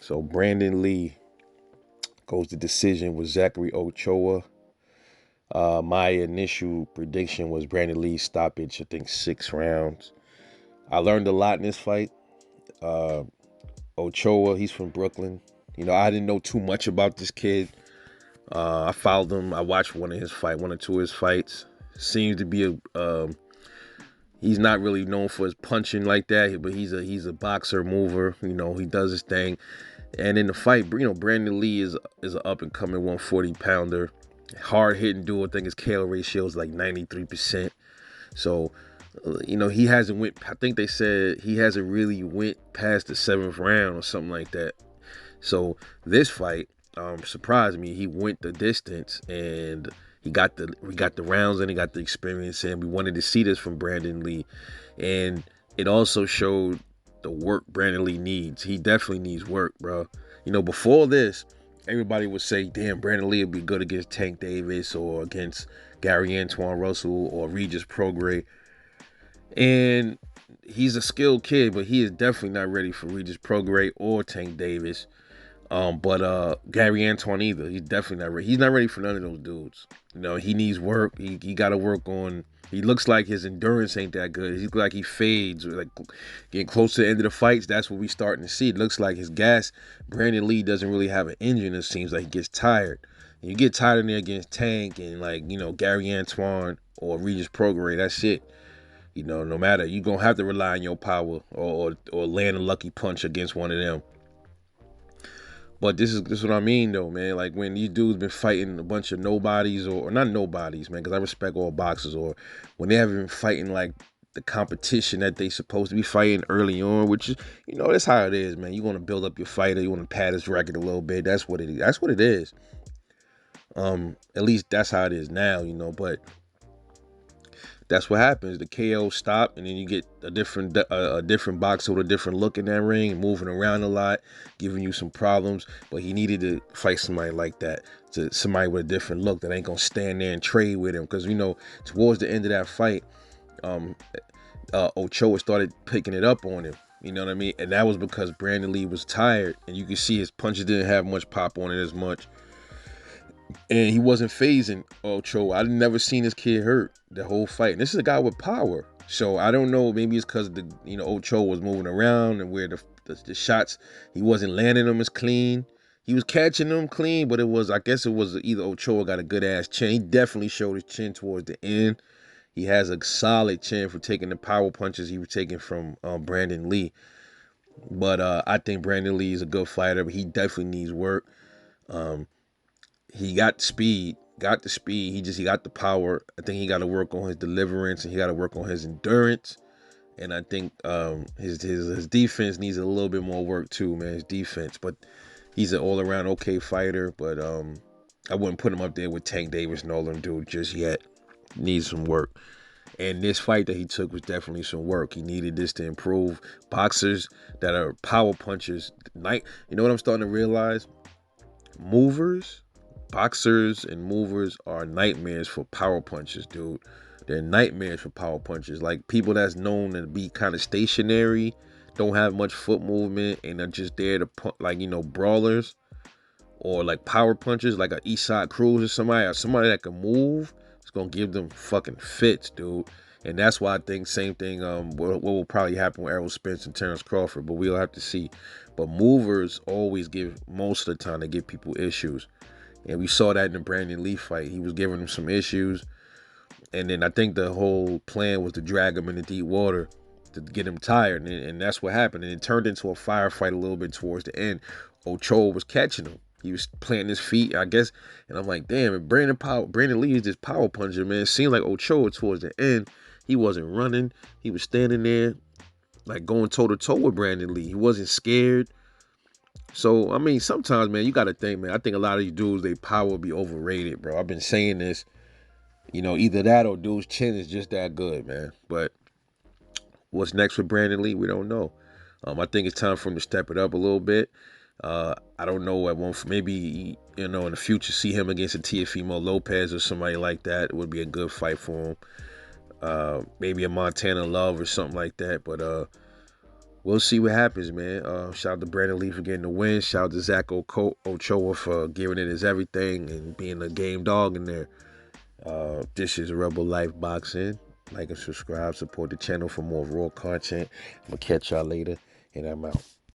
So Brandon Lee goes to decision with Zachary Ochoa. My initial prediction was Brandon Lee stoppage, I think 6 rounds. I learned a lot in this fight. Uh, Ochoa, he's from Brooklyn. I didn't know too much about this kid. I followed him. I watched one or two of his fights. Seems to be he's not really known for his punching like that, but he's a boxer mover. He does his thing. And in the fight, Brandon Lee is an up and coming 140 pounder, hard hitting dude. I think his KO ratio is like 93%. So, he hasn't went. I think they said he hasn't really went past the 7th round or something like that. So this fight surprised me. He went the distance and we got the rounds and he got the experience, and we wanted to see this from Brandon Lee. And it also showed the work Brandon Lee needs. He definitely needs work, bro. Before this, everybody would say, damn, Brandon Lee would be good against Tank Davis or against Gary Antoine Russell or Regis Prograis. And he's a skilled kid, but he is definitely not ready for Regis Prograis or Tank Davis. But Gary Antoine either. He's definitely not ready. He's not ready for none of those dudes. He needs work. He got to work on. He looks like his endurance ain't that good. He looks like he fades. Like getting close to the end of the fights, that's what we starting to see. It looks like his gas. Brandon Lee doesn't really have an engine. It seems like he gets tired. And you get tired in there against Tank and Gary Antoine or Regis Prograis. That's it. No matter, you're gonna have to rely on your power or land a lucky punch against one of them. But this is what I mean though, man. Like when these dudes been fighting a bunch of nobodies or not nobodies, man, because I respect all boxers, or when they haven't been fighting like the competition that they supposed to be fighting early on, which is that's how it is, man. You want to build up your fighter, you want to pad his record a little bit. That's what it is. That's what it is. At least that's how it is now, But that's what happens. The KO stop, and then you get a different boxer with a different look in that ring, moving around a lot, giving you some problems. But he needed to fight somebody like that, to somebody with a different look that ain't gonna stand there and trade with him. Because towards the end of that fight, Ochoa started picking it up on him. You know what I mean? And that was because Brandon Lee was tired, and you could see his punches didn't have much pop on it as much. And he wasn't phasing Ochoa. I'd never seen this kid hurt the whole fight. And this is a guy with power. So I don't know. Maybe it's because Ochoa was moving around and where the shots, he wasn't landing them as clean. He was catching them clean, but I guess it was either Ochoa got a good ass chin. He definitely showed his chin towards the end. He has a solid chin for taking the power punches he was taking from Brandon Lee. But I think Brandon Lee is a good fighter, but he definitely needs work. He got speed, got the speed. He got the power. I think he got to work on his deliverance and he got to work on his endurance. And I think his defense needs a little bit more work too, man. His defense, but he's an all around okay fighter. But I wouldn't put him up there with Tank Davis and all them dudes just yet. Needs some work. And this fight that he took was definitely some work. He needed this to improve. Boxers that are power punchers, you know what I'm starting to realize? Boxers and movers are nightmares for power punchers, dude. They're nightmares for power punchers. Like people that's known to be kind of stationary, don't have much foot movement, and are just there to brawlers or like power punchers, like a Eastside Cruz or somebody that can move. It's gonna give them fucking fits, dude. And that's why I think same thing. What will probably happen with Errol Spence and Terrence Crawford, but we'll have to see. But movers always give most of the time they give people issues. And we saw that in the Brandon Lee fight. He was giving him some issues. And then I think the whole plan was to drag him into deep water to get him tired. And that's what happened. And it turned into a firefight a little bit towards the end. Ochoa was catching him. He was planting his feet, I guess. And I'm like, damn, if Brandon Lee is this power puncher, man. It seemed like Ochoa towards the end, he wasn't running. He was standing there like going toe-to-toe with Brandon Lee. He wasn't scared. So, I mean, sometimes, man, you got to think, man. I think a lot of these dudes, they power be overrated, bro. I've been saying this. Either that or dude's chin is just that good, man. But what's next for Brandon Lee, we don't know. I think it's time for him to step it up a little bit. I don't know. Maybe, in the future, see him against a Teofimo Lopez or somebody like that. It would be a good fight for him. Maybe a Montana Love or something like that. But we'll see what happens, man. Shout out to Brandon Lee for getting the win. Shout out to Ochoa for giving it his everything and being a game dog in there. This is Rebel Life Boxing. Like and subscribe. Support the channel for more raw content. I'm gonna catch y'all later, and I'm out.